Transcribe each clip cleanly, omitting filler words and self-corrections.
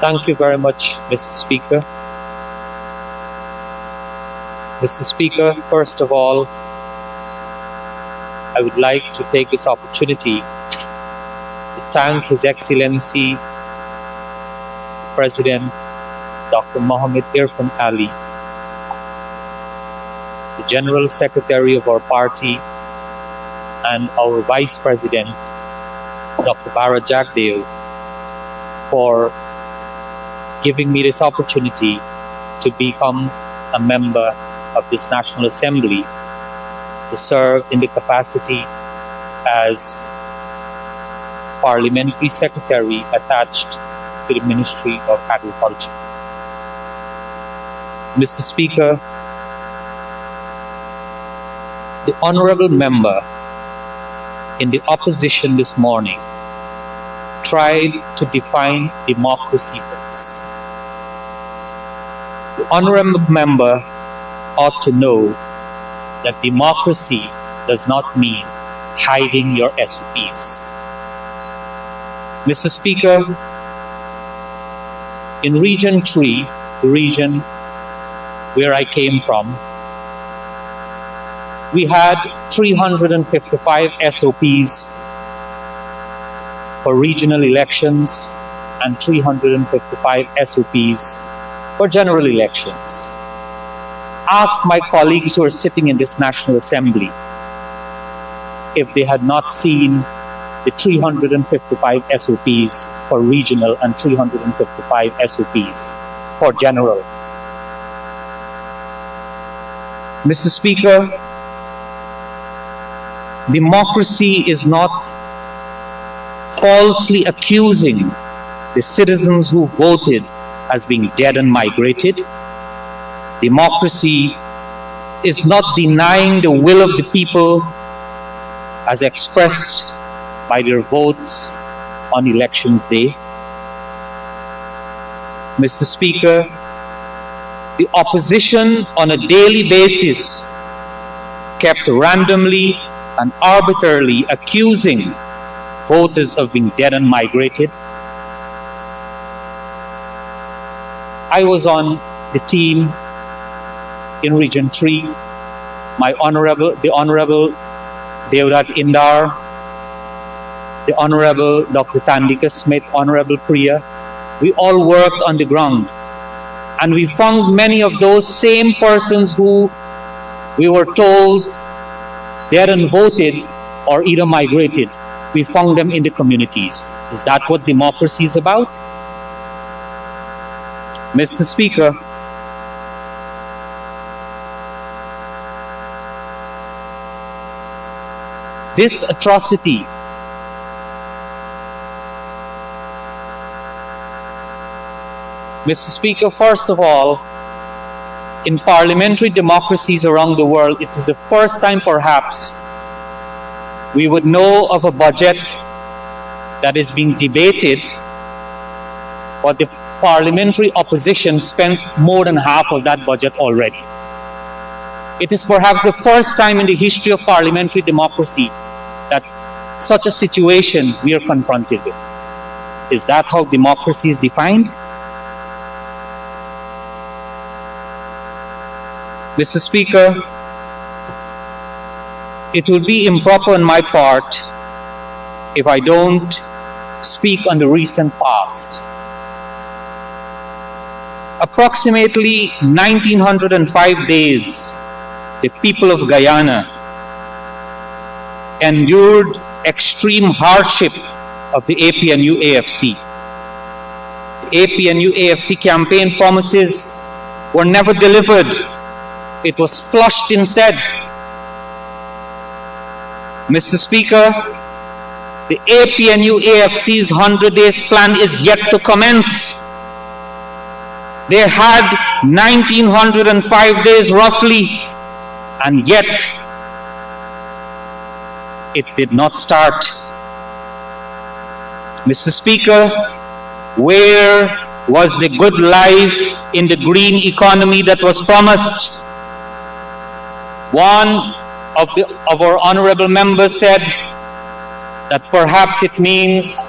Thank you very much, Mr. Speaker. Mr. Speaker, first of all, I would like to take this opportunity to thank His Excellency President Dr. Mohammed Irfan Ali, the General Secretary of our party, and our Vice President, Dr. Bara Jagdeo, for giving me this opportunity to become a member of this National Assembly to serve in the capacity as Parliamentary Secretary attached to the Ministry of Agriculture. Mr. Speaker, the honorable member in the opposition this morning tried to define democracy for us. The honorable member ought to know that democracy does not mean hiding your SOPs. Mr. Speaker, in Region 3, the region where I came from, we had 355 SOPs for regional elections and 355 SOPs for general elections. Ask my colleagues who are sitting in this National Assembly if they had not seen the 355 SOPs for regional and 355 SOPs for general. Mr. Speaker, democracy is not falsely accusing the citizens who voted as being dead and migrated. Democracy is not denying the will of the people as expressed by their votes on Elections Day. Mr. Speaker, the opposition on a daily basis kept randomly and arbitrarily accusing voters of being dead and migrated. I was on the team in Region 3. The Honorable Deodat Indar, the Honorable Dr. Tandika Smith, Honorable Priya, we all worked on the ground. And we found many of those same persons who we were told they hadn't voted or either migrated. We found them in the communities. Is that what democracy is about? Mr. Speaker, this atrocity Mr. Speaker, first of all, in parliamentary democracies around the world, it is the first time perhaps we would know of a budget that is being debated, but the parliamentary opposition spent more than half of that budget already. It is perhaps the first time in the history of parliamentary democracy that such a situation we are confronted with. Is that how democracy is defined? Mr. Speaker, it would be improper on my part if I don't speak on the recent past. Approximately 1905 days, the people of Guyana endured extreme hardship of the APNU-AFC. The APNU-AFC campaign promises were never delivered. It was flushed instead. Mr. Speaker, the APNU-AFC's 100 days plan is yet to commence. They had 1905 days roughly, and yet it did not start. Mr. Speaker, where was the good life in the green economy that was promised? One of our honorable members said that perhaps it means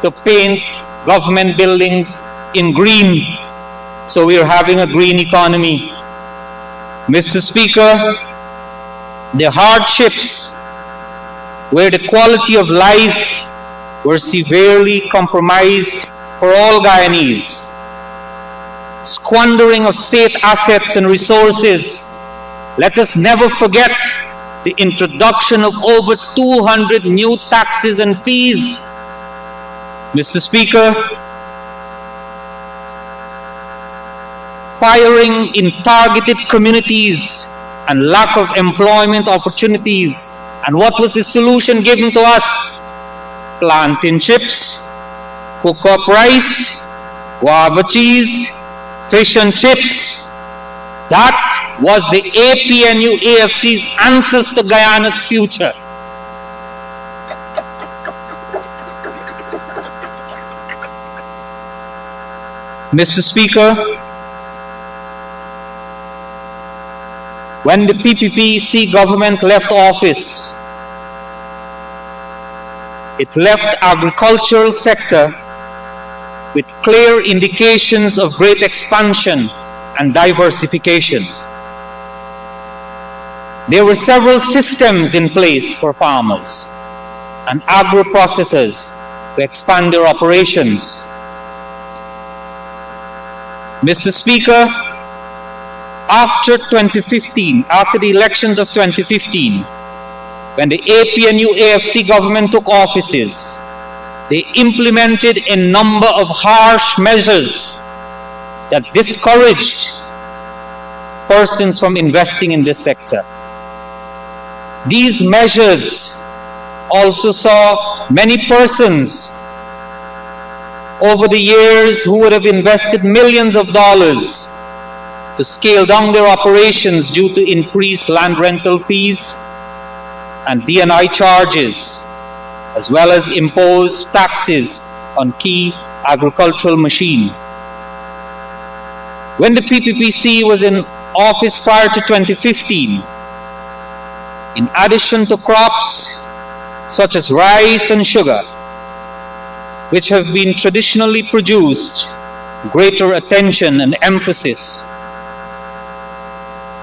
to paint government buildings in green, so we are having a green economy. Mr. Speaker, the hardships where the quality of life were severely compromised for all Guyanese. Squandering of state assets and resources. Let us never forget the introduction of over 200 new taxes and fees. Mr. Speaker, firing in targeted communities and lack of employment opportunities. And what was the solution given to us? Plantain chips, cook-up rice, guava cheese, fish and chips. That was the APNU AFC's answers to Guyana's future. Mr. Speaker, when the PPP government left office, it left agricultural sector with clear indications of great expansion and diversification. There were several systems in place for farmers and agro-processors to expand their operations. Mr. Speaker, after 2015, after the elections of 2015, when the APNU AFC government took offices, they implemented a number of harsh measures that discouraged persons from investing in this sector. These measures also saw many persons over the years who would have invested millions of dollars to scale down their operations due to increased land rental fees and D&I charges, as well as imposed taxes on key agricultural machine. When the PPPC was in office prior to 2015, in addition to crops such as rice and sugar, which have been traditionally produced, greater attention and emphasis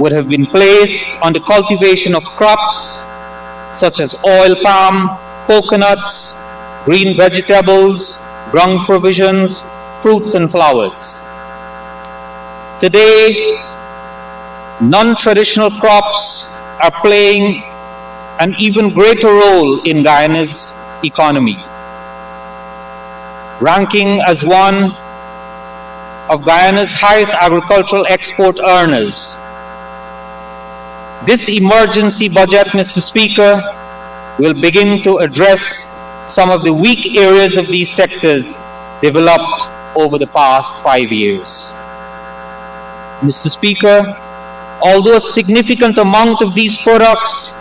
would have been placed on the cultivation of crops such as oil palm, coconuts, green vegetables, ground provisions, fruits and flowers. Today, non-traditional crops are playing an even greater role in Guyana's economy, ranking as one of Guyana's highest agricultural export earners. This emergency budget, Mr. Speaker, will begin to address some of the weak areas of these sectors developed over the past 5 years. Mr. Speaker, although a significant amount of these products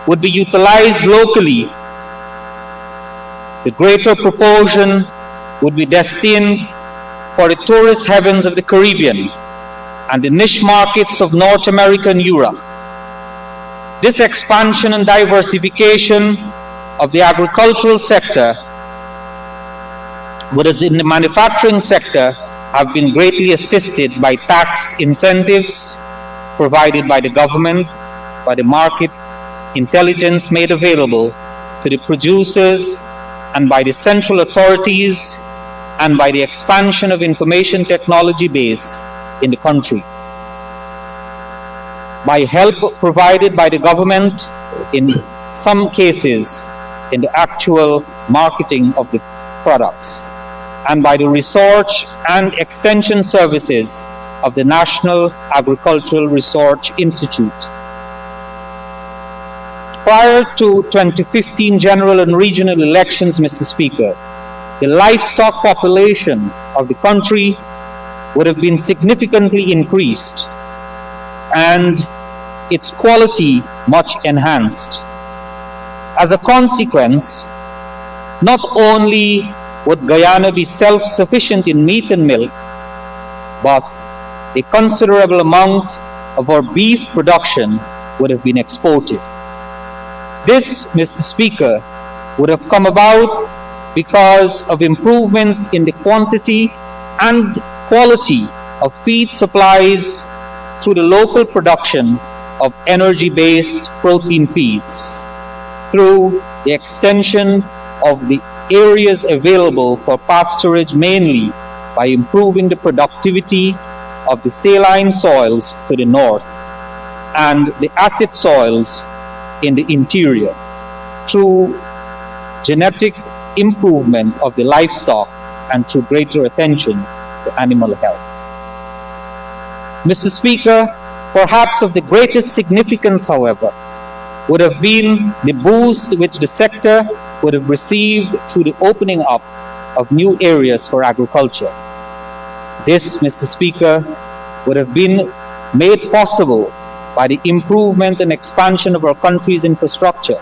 would be utilized locally, the greater proportion would be destined for the tourist heavens of the Caribbean and the niche markets of North America and Europe. This expansion and diversification of the agricultural sector, whereas in the manufacturing sector, have been greatly assisted by tax incentives provided by the government, by the market intelligence made available to the producers, and by the central authorities, and by the expansion of information technology base in the country. By help provided by the government in some cases in the actual marketing of the products, and by the research and extension services of the National Agricultural Research Institute. Prior to 2015 general and regional elections, Mr. Speaker, the livestock population of the country would have been significantly increased and its quality much enhanced. As a consequence, not only would Guyana be self-sufficient in meat and milk, but a considerable amount of our beef production would have been exported. This, Mr. Speaker, would have come about because of improvements in the quantity and quality of feed supplies through the local production of energy-based protein feeds, through the extension of the areas available for pasturage, mainly by improving the productivity of the saline soils to the north and the acid soils in the interior, through genetic improvement of the livestock and through greater attention to animal health. Mr. Speaker, perhaps of the greatest significance, however, would have been the boost which the sector would have received through the opening up of new areas for agriculture. This, Mr. Speaker, would have been made possible by the improvement and expansion of our country's infrastructure,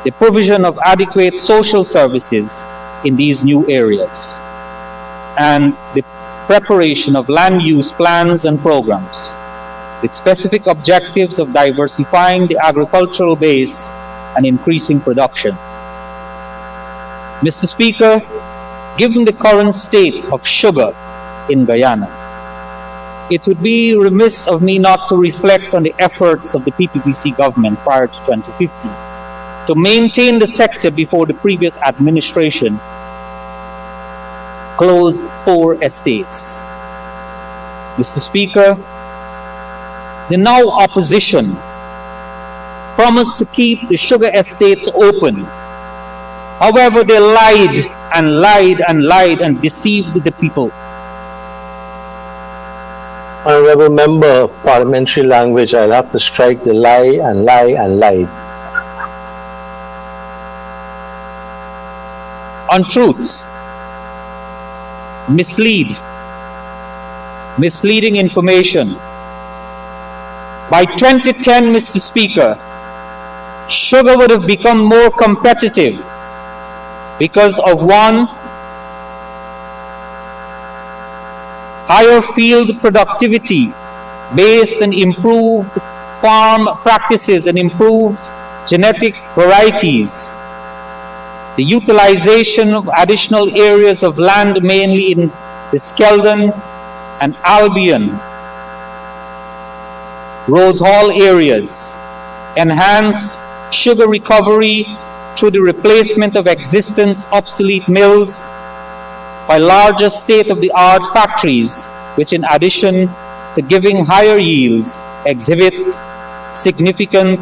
the provision of adequate social services in these new areas, and the preparation of land use plans and programs with specific objectives of diversifying the agricultural base and increasing production. Mr. Speaker, given the current state of sugar in Guyana, it would be remiss of me not to reflect on the efforts of the PPPC government prior to 2015 to maintain the sector before the previous administration closed 4 estates. Mr. Speaker, the now opposition promised to keep the sugar estates open. However, they lied and lied and lied and deceived the people. Honorable Member of Parliamentary Language, I'll have to strike the lie and lie and lied. Untruths, misleading information. By 2010, Mr. Speaker, sugar would have become more competitive because of one, higher field productivity based on improved farm practices and improved genetic varieties, the utilization of additional areas of land mainly in the Skeldon and Albion, Rose Hall areas, enhance sugar recovery through the replacement of existing obsolete mills by larger state-of-the-art factories, which in addition to giving higher yields, exhibit significant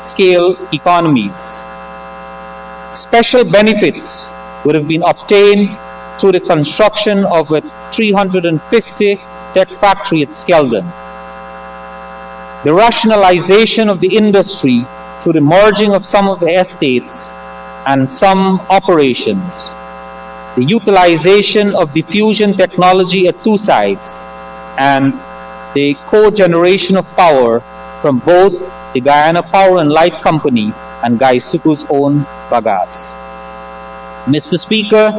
scale economies. Special benefits would have been obtained through the construction of a 350-deck factory at Skeldon, the rationalization of the industry through the merging of some of the estates and some operations, the utilization of diffusion technology at 2 sites, and the co-generation of power from both the Guyana Power and Light Company and Gaisuku's own Bagas. Mr. Speaker,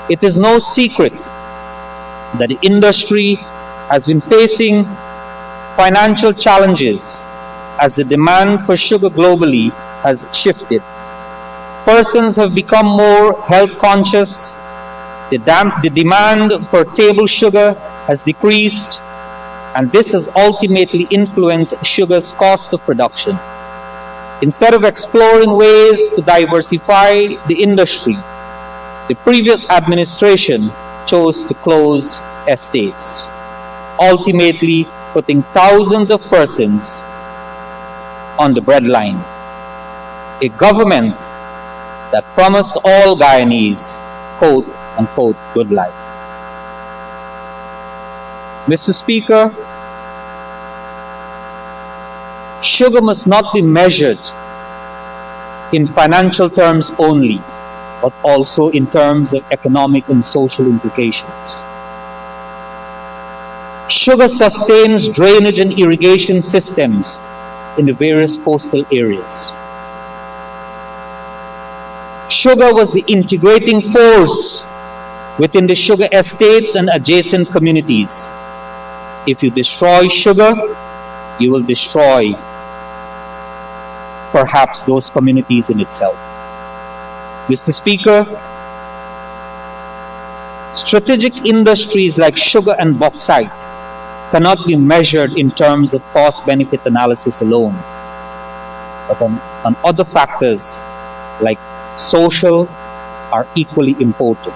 it is no secret that the industry has been facing financial challenges as the demand for sugar globally has shifted. Persons have become more health conscious. The demand for table sugar has decreased, and this has ultimately influenced sugar's cost of production. Instead of exploring ways to diversify the industry, the previous administration chose to close estates, ultimately putting thousands of persons on the breadline. A government that promised all Guyanese, quote unquote, good life. Mr. Speaker, sugar must not be measured in financial terms only, but also in terms of economic and social implications. Sugar sustains drainage and irrigation systems in the various coastal areas. Sugar was the integrating force within the sugar estates and adjacent communities. If you destroy sugar, you will destroy perhaps those communities in itself. Mr. Speaker, Strategic industries like sugar and bauxite cannot be measured in terms of cost-benefit analysis alone, but on other factors like social are equally important.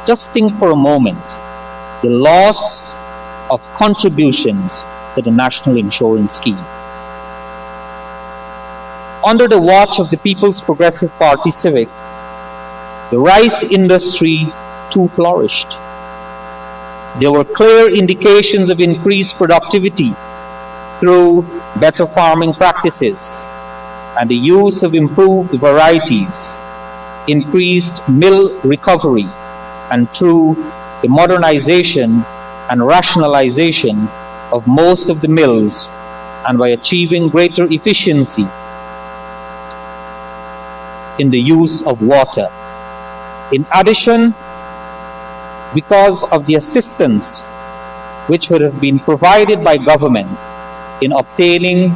Just think for a moment, the loss of contributions to the National Insurance Scheme. Under the watch of the People's Progressive Party Civic, the rice industry too flourished. There were clear indications of increased productivity through better farming practices and the use of improved varieties, increased mill recovery, and through the modernization and rationalization of most of the mills, and by achieving greater efficiency in the use of water. In addition, because of the assistance which would have been provided by government in obtaining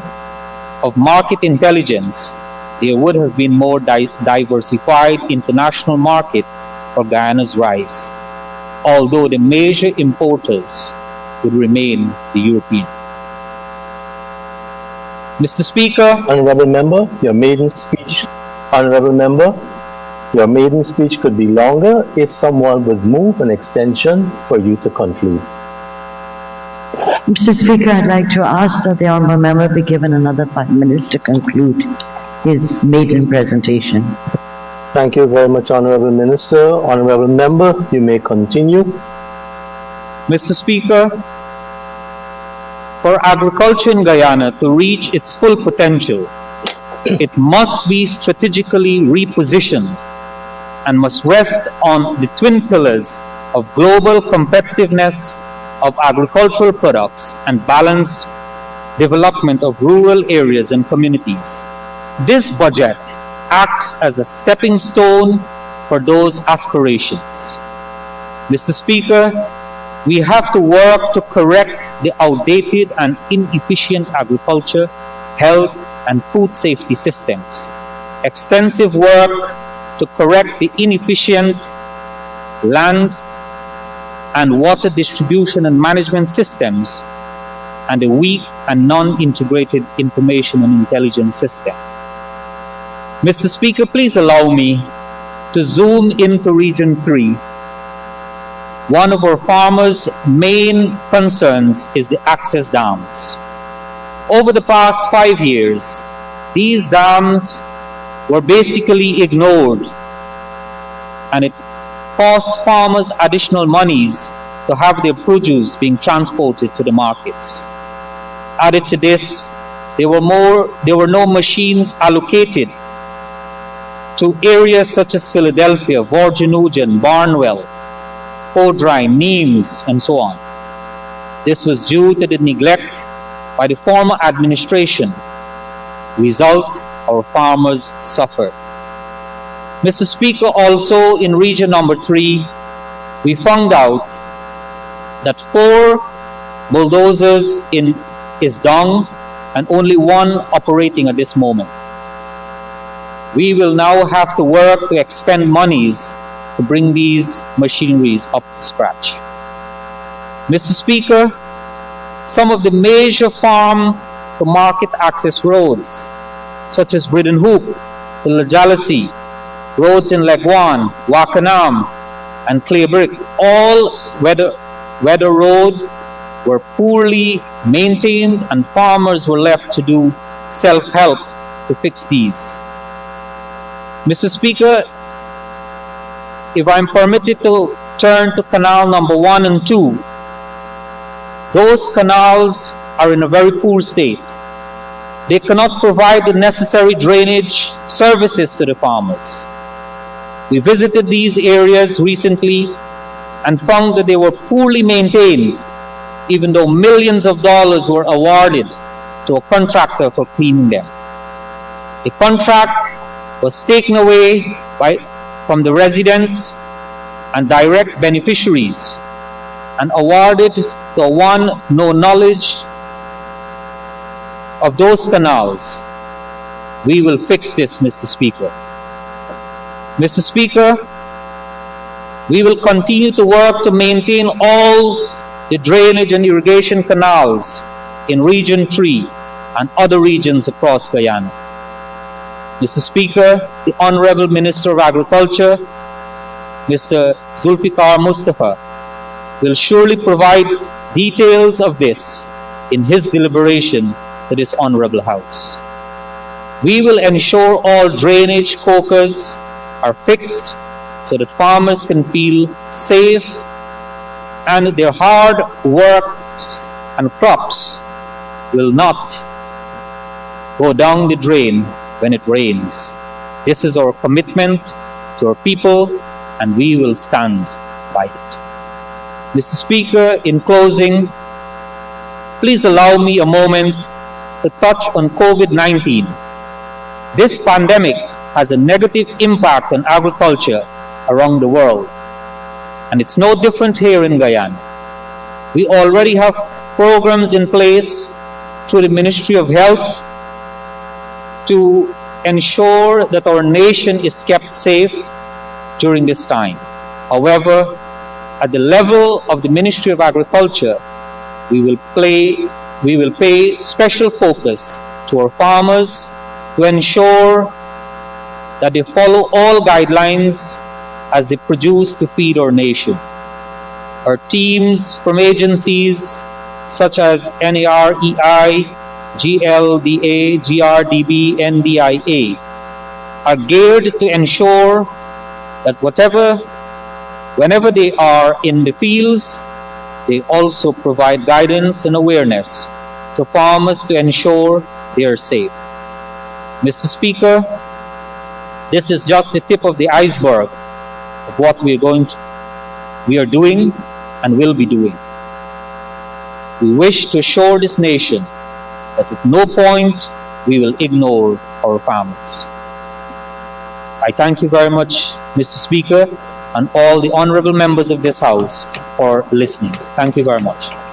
of market intelligence, there would have been more diversified international market for Guyana's rice, although the major importers would remain the European. Mr. Speaker, Honorable Member, your maiden speech. Honorable Member, your maiden speech could be longer if someone would move an extension for you to conclude. Mr. Speaker, I'd like to ask that the Honourable Member be given another 5 minutes to conclude his maiden presentation. Thank you very much, Honorable Minister. Honorable Member, you may continue. Mr. Speaker, for agriculture in Guyana to reach its full potential, it must be strategically repositioned and must rest on the twin pillars of global competitiveness of agricultural products and balanced development of rural areas and communities. This budget acts as a stepping stone for those aspirations. Mr. Speaker, we have to work to correct the outdated and inefficient agriculture, health, and food safety systems. Extensive work to correct the inefficient land and water distribution and management systems and the weak and non-integrated information and intelligence system. Mr. Speaker, please allow me to zoom into Region 3. One of our farmers' main concerns is the access dams. Over the past 5 years, these dams were basically ignored, and it cost farmers additional monies to have their produce being transported to the markets. Added to this, there were no machines allocated to areas such as Philadelphia, Vorgenugen, Barnwell, Podrine, Nimes, and so on. This was due to the neglect by the former administration. Result, our farmers suffered. Mr. Speaker, also in region number 3, we found out that 4 bulldozers is down and only 1 operating at this moment. We will now have to work to expend monies to bring these machineries up to scratch. Mr. Speaker, some of the major farm to market access roads, such as Bridden Hoop, the Lajalasi, roads in Legwan, Wakanam, and Clay Brick, all weather road were poorly maintained, and farmers were left to do self-help to fix these. Mr. Speaker, if I'm permitted to turn to canal number 1 and 2, those canals are in a very poor state. They cannot provide the necessary drainage services to the farmers. We visited these areas recently and found that they were poorly maintained, even though millions of dollars were awarded to a contractor for cleaning them. The contract was taken away from the residents and direct beneficiaries and awarded to one no knowledge of those canals. We will fix this, Mr. Speaker. Mr. Speaker, We will continue to work to maintain all the drainage and irrigation canals in Region 3 and other regions across Guyana. Mr. Speaker, the Honorable Minister of Agriculture, Mr. Zulfikar Mustafa, will surely provide details of this in his deliberation to this Honorable House. We will ensure all drainage cocas are fixed so that farmers can feel safe and their hard works and crops will not go down the drain when it rains. This is our commitment to our people, and we will stand by it. Mr. Speaker, in closing, please allow me a moment to touch on COVID-19. This pandemic has a negative impact on agriculture around the world, and it's no different here in Guyana. We already have programs in place through the Ministry of Health to ensure that our nation is kept safe during this time. However, at the level of the Ministry of Agriculture, we will pay special focus to our farmers to ensure that they follow all guidelines as they produce to feed our nation. Our teams from agencies such as NAREI, GLDA, GRDB, NDIA are geared to ensure that whenever they are in the fields, they also provide guidance and awareness to farmers to ensure they are safe. Mr. Speaker, this is just the tip of the iceberg of what we are doing and will be doing. We wish to assure this nation that at no point we will ignore our farmers. I thank you very much, Mr. Speaker, and all the honorable members of this House for listening. Thank you very much.